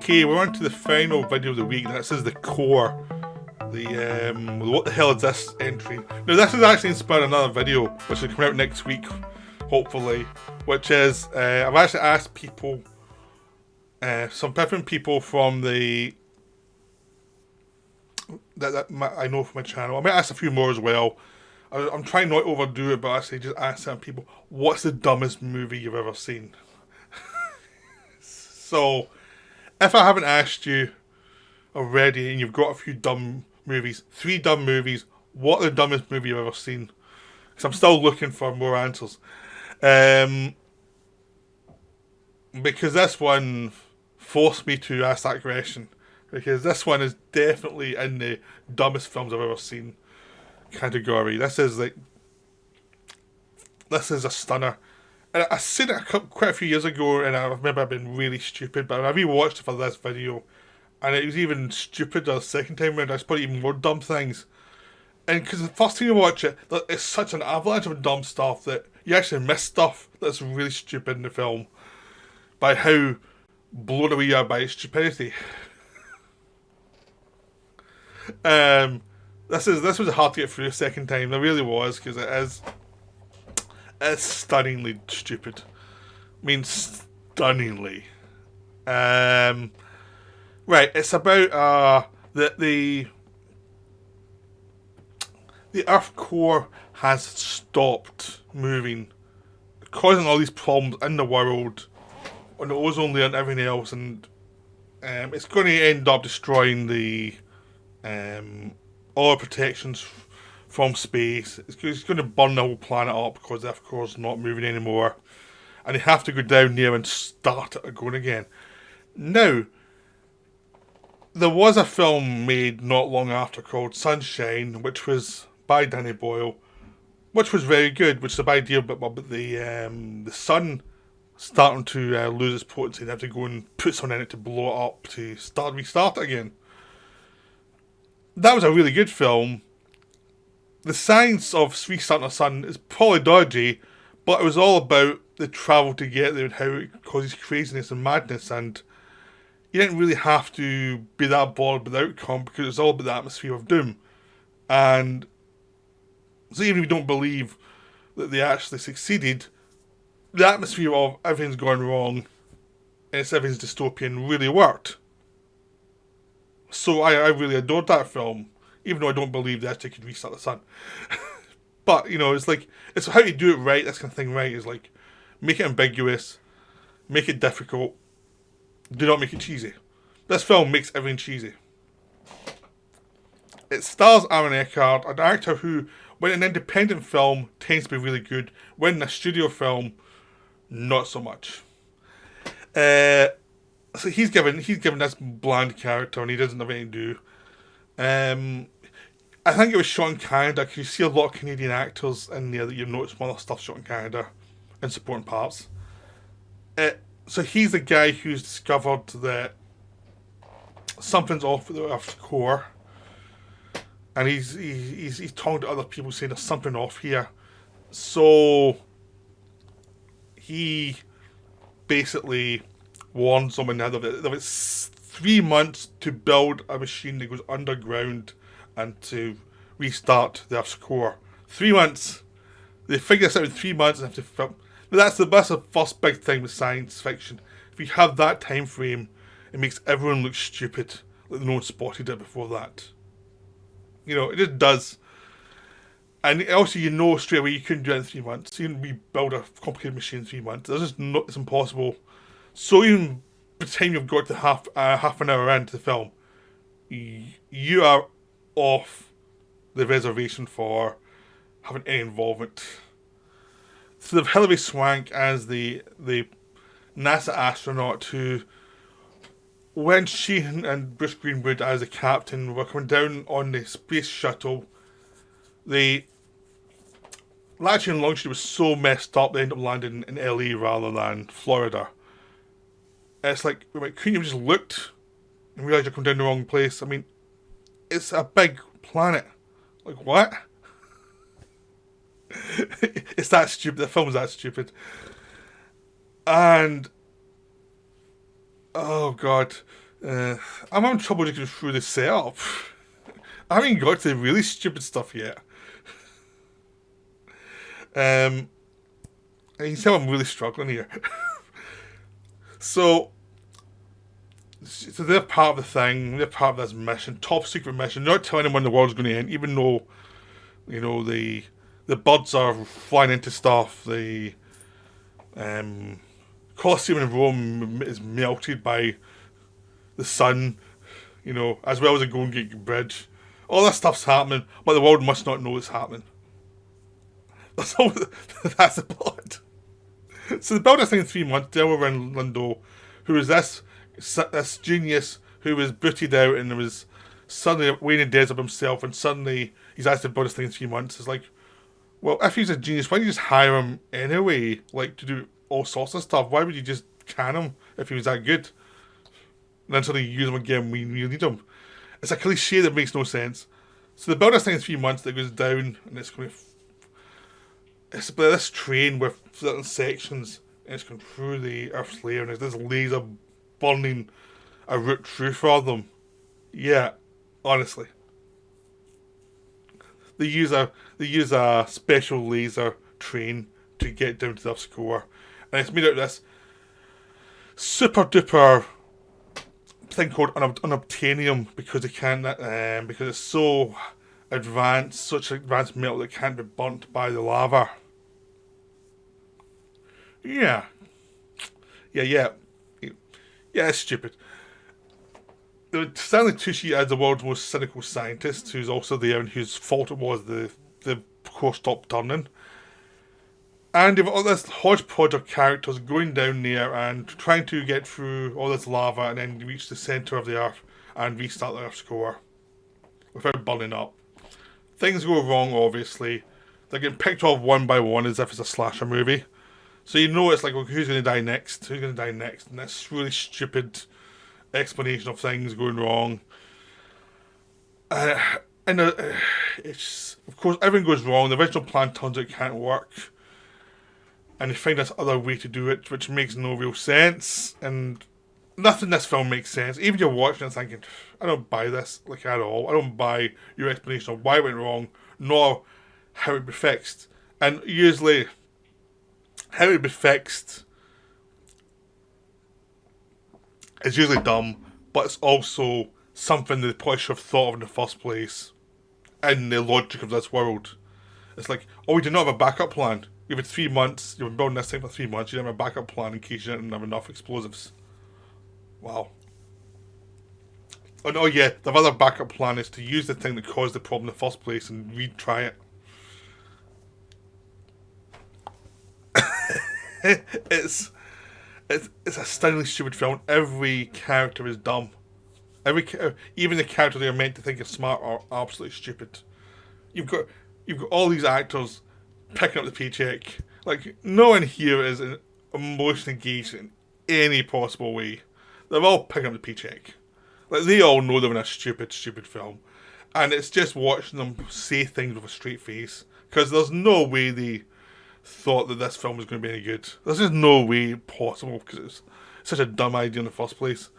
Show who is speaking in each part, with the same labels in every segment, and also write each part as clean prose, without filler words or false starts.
Speaker 1: Okay, we're on to the final video of the week. This is the core. What the hell is this entry? Now, this is actually inspired another video, which will come out next week, hopefully. Which is, I've actually asked people, some different people from I know from my channel. I might ask a few more as well. I'm trying not to overdo it, but actually just ask some people, what's the dumbest movie you've ever seen? So, if I haven't asked you already, and you've got a few dumb movies, 3 dumb movies, what are the dumbest movie you've ever seen? Because I'm still looking for more answers. Because this one forced me to ask that question. Because this one is definitely in the dumbest films I've ever seen category. This is a stunner. And I seen it quite a few years ago, and I remember I've been really stupid, but I rewatched it for this video, and it was even stupider the second time around. I spotted even more dumb things. And because the first time you watch it, it's such an avalanche of dumb stuff that you actually miss stuff that's really stupid in the film by how blown away you are by its stupidity. This was hard to get through the second time. It really was, because it's stunningly stupid. I mean, stunningly. Right, it's about the Earth core has stopped moving, causing all these problems in the world, on the ozone layer and everything else, and it's going to end up destroying all the protections from space. It's going to burn the whole planet up because the Earth core is not moving anymore, and they have to go down there and start it going again. Now, there was a film made not long after called Sunshine, which was by Danny Boyle, which was very good, which is the idea about the sun starting to lose its potency. They have to go and put something in it to blow it up to restart it again. That was a really good film. The science of restarting a sun is probably dodgy, but it was all about the travel to get there and how it causes craziness and madness, and you didn't really have to be that bothered with the outcome because it's all about the atmosphere of doom. And so even if you don't believe that they actually succeeded, the atmosphere of everything's gone wrong and everything's dystopian really worked. So I really adored that film, even though I don't believe they actually could restart the sun. But, it's how you do it right, this kind of thing right, is like, make it ambiguous, make it difficult, do not make it cheesy. This film makes everything cheesy. It stars Aaron Eckhart, an actor who, when an independent film, tends to be really good. When in a studio film, not so much. So he's given this bland character, and he doesn't have anything to do. I think it was shot in Canada, because you see a lot of Canadian actors in there that you've noticed more stuff shot in Canada, in supporting parts. So he's the guy who's discovered that something's off with the Earth's core, and he's talking to other people saying there's something off here. So he basically warns them that there was 3 months to build a machine that goes underground and to restart the Earth's core. 3 months. They figure this out in 3 months and have to film. That's the first big thing with science fiction. If you have that time frame, it makes everyone look stupid, like no one spotted it before that. It just does. And also, straight away you couldn't do it in 3 months. You couldn't rebuild a complicated machine in 3 months. It's impossible. So even by the time you've got to half an hour into the film, you are off the reservation for having any involvement. So they've Hilary Swank as the NASA astronaut who, when she and Bruce Greenwood as the captain were coming down on the space shuttle, the latitude and longitude was so messed up they ended up landing in LA rather than Florida. It's like, couldn't you have just looked and realised you're coming down the wrong place? I mean, it's a big planet. Like, what? It's that stupid. The film's that stupid. And, oh God, Uh, I'm having trouble looking through the setup. I haven't even got to the really stupid stuff yet. Um, and you can tell I'm really struggling here. So, so they're part of the thing. They're part of this mission, top secret mission. They're not telling them when the world's going to end, even though the buds are flying into stuff. The um, Colosseum in Rome is melted by the sun. As well as the Golden Gate Bridge. All that stuff's happening, but the world must not know it's happening. That's all. That's the plot. So they built this thing in 3 months. Delaware and Lindo, who was this genius who was booted out and was suddenly away in the desert himself, and suddenly he's asked to build this thing in 3 months. It's like, well, if he's a genius, why don't you just hire him anyway, like to do all sorts of stuff? Why would you just can him if he was that good? And then suddenly use him again when you need him. It's a cliche that makes no sense. So they build this thing in 3 months that goes down, and it's going to. It's about this train with certain sections, and it's going through the Earth's layer, and there's this laser burning a route through for them. Yeah, honestly, they use a special laser train to get down to the Earth's core, and it's made out of this super duper thing called unobtainium because they can't because it's so advanced, such advanced metal that can't be burnt by the lava. Yeah, yeah, yeah, yeah. It's stupid. Stanley Tucci as the world's most cynical scientist, who's also there and whose fault it was the core stopped turning. And you've got all this hodgepodge of characters going down there and trying to get through all this lava and then reach the centre of the Earth and restart the Earth's core without burning up. Things go wrong, obviously. They're getting picked off one by one as if it's a slasher movie. So it's like, well, who's going to die next? Who's going to die next? And this really stupid explanation of things going wrong. And it's, of course, everything goes wrong. The original plan turns out it can't work. And they find this other way to do it, which makes no real sense. And nothing in this film makes sense. Even you're watching and thinking, I don't buy this, like, at all. I don't buy your explanation of why it went wrong, nor how it be fixed. And usually, how it be fixed is usually dumb, but it's also something that they probably should have thought of in the first place. In the logic of this world. It's like, oh, we did not have a backup plan. You've had 3 months, you've been building this thing for 3 months, you didn't have a backup plan in case you didn't have enough explosives. Wow. And oh yeah, the other backup plan is to use the thing that caused the problem in the first place and retry it. it's a stunningly stupid film. Every character is dumb. Even the characters they are meant to think are smart are absolutely stupid. You've got all these actors picking up the paycheck. Like, no one here is emotionally engaged in any possible way. They're all picking up the paycheck. Like, they all know they're in a stupid, stupid film. And it's just watching them say things with a straight face. Because there's no way they thought that this film was going to be any good. There's just no way possible because it's such a dumb idea in the first place.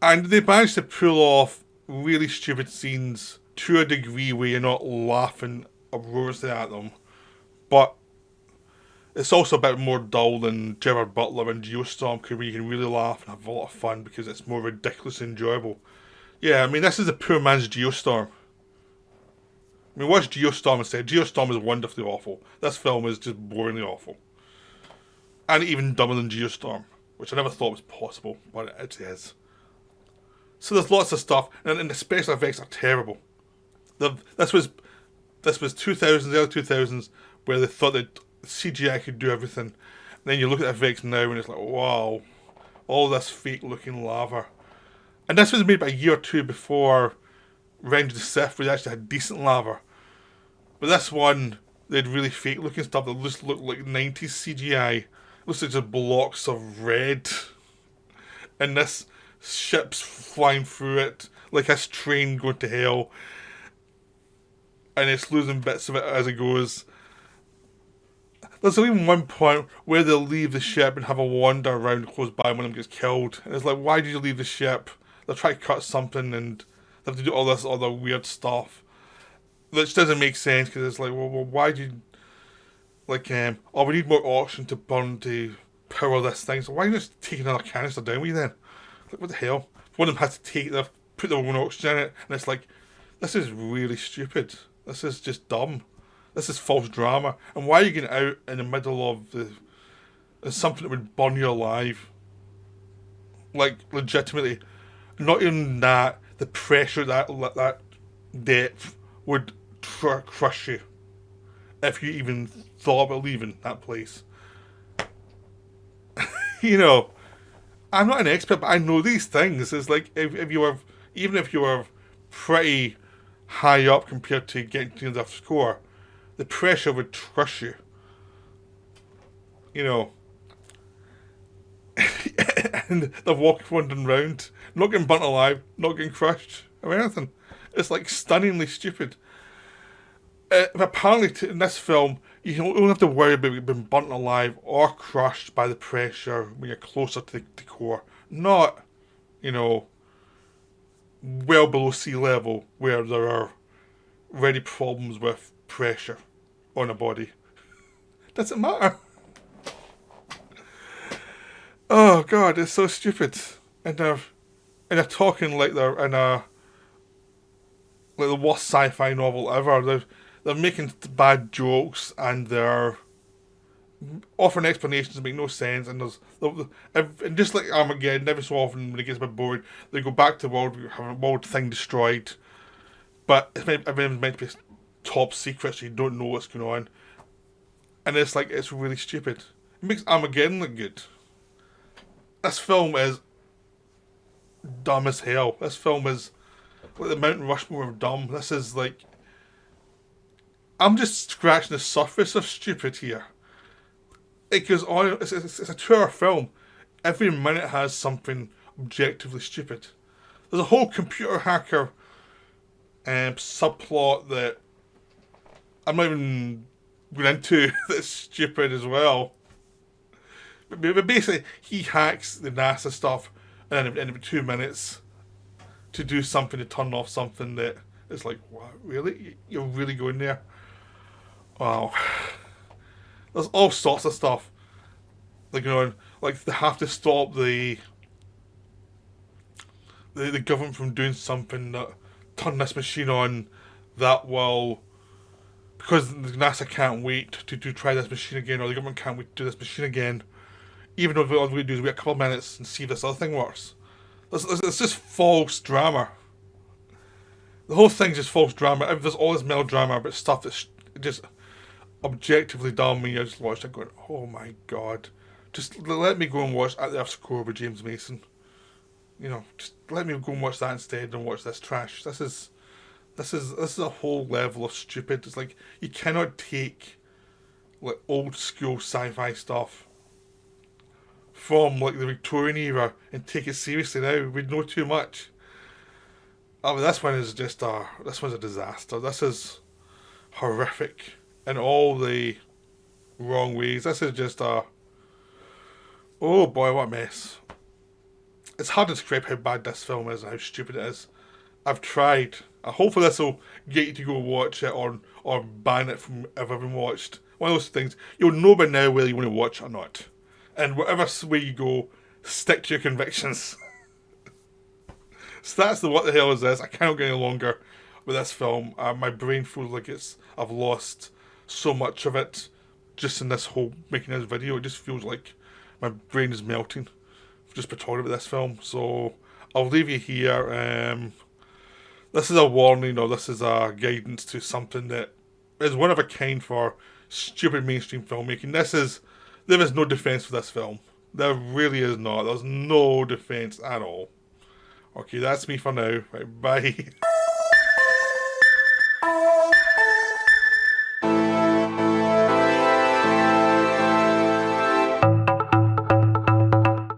Speaker 1: And they managed to pull off really stupid scenes to a degree where you're not laughing uproariously at them. But it's also a bit more dull than Gerard Butler and Geostorm, where you can really laugh and have a lot of fun because it's more ridiculously enjoyable. Yeah, I mean, this is a poor man's Geostorm. I mean, watch Geostorm instead. Geostorm is wonderfully awful. This film is just boringly awful. And even dumber than Geostorm, which I never thought was possible, but it is. So there's lots of stuff, and the special effects are terrible. This was 2000s, the early 2000s, where they thought that CGI could do everything. And then you look at the effects now, and it's like, wow, all this fake-looking lava. And this was made about a year or two before Revenge of the Sith, where they actually had decent lava. But this one, they had really fake-looking stuff that just looked like 90s CGI. It looks like just blocks of red. And this ship's flying through it, like this train going to hell. And it's losing bits of it as it goes. There's even one point where they'll leave the ship and have a wander around close by when one of them gets killed. And it's like, why did you leave the ship? They'll try to cut something and they have to do all this other weird stuff. Which doesn't make sense because it's like, well, why did you... Like, oh, we need more oxygen to burn to power this thing. So why don't you just take another canister down with you then? Like, what the hell? One of them has to put their own oxygen in it. And it's like, this is really stupid. This is just dumb. This is false drama. And why are you getting out in the middle of something that would burn you alive? Like, legitimately. Not even that, the pressure, that depth would crush you. If you even thought about leaving that place. You know, I'm not an expert, but I know these things. It's like, if you were, even if you were pretty high up compared to getting to the score, the pressure would crush you. You know. And they're wandering around, not getting burnt alive, not getting crushed, or anything. It's like stunningly stupid. Apparently, in this film, you don't have to worry about being burnt alive or crushed by the pressure when you're closer to the core. Not, you know, well below sea level, where there are already problems with pressure on a body. Doesn't matter. Oh god, it's so stupid. And they're talking like they're in like the worst sci-fi novel ever. They're making bad jokes and they're offering explanations that make no sense. And and just like Armageddon, every so often when it gets a bit bored, they go back to the world, have a world thing destroyed. But everything's meant to be top secret, so you don't know what's going on. And it's like, it's really stupid. It makes Armageddon look good. This film is dumb as hell. This film is like the Mount Rushmore of dumb. This is like... I'm just scratching the surface of stupid here. It goes on... It's a 2-hour film. Every minute has something objectively stupid. There's a whole computer hacker subplot that I'm not even going into that's stupid as well. But basically, he hacks the NASA stuff in about 2 minutes to do something, to turn off something that is like, what, really? You're really going there? Wow. There's all sorts of stuff. Like, you know, like they have to stop the government from doing something that turn this machine on that will... Because NASA can't wait to try this machine again, or the government can't wait to do this machine again. Even though all we do is wait a couple of minutes and see if this other thing works. It's just false drama. The whole thing's just false drama. There's all this melodrama about stuff that's just objectively dumb, and you just watch it going, oh my god. Just let me go and watch At the Earth's Core with James Mason. You know, just let me go and watch that instead and watch this trash. This is a whole level of stupid. It's like, you cannot take like old school sci-fi stuff from like the Victorian era and take it seriously now. We know too much. I mean, this one's a disaster. This is horrific in all the wrong ways. This is just oh boy, what a mess. It's hard to describe how bad this film is and how stupid it is. I've tried. Hopefully this will get you to go watch it or ban it from ever been watched. One of those things, you'll know by now whether you want to watch it or not. And whatever way you go, stick to your convictions. So that's what the hell is this? I can't go any longer with this film. My brain feels like I've lost so much of it just in this whole making this video. It just feels like my brain is melting just by talking about this film. So I'll leave you here. This is a warning, or this is a guidance to something that is one of a kind for stupid mainstream filmmaking. There is no defence for this film. There really is not. There's no defence at all. Okay, that's me for now. Right, bye.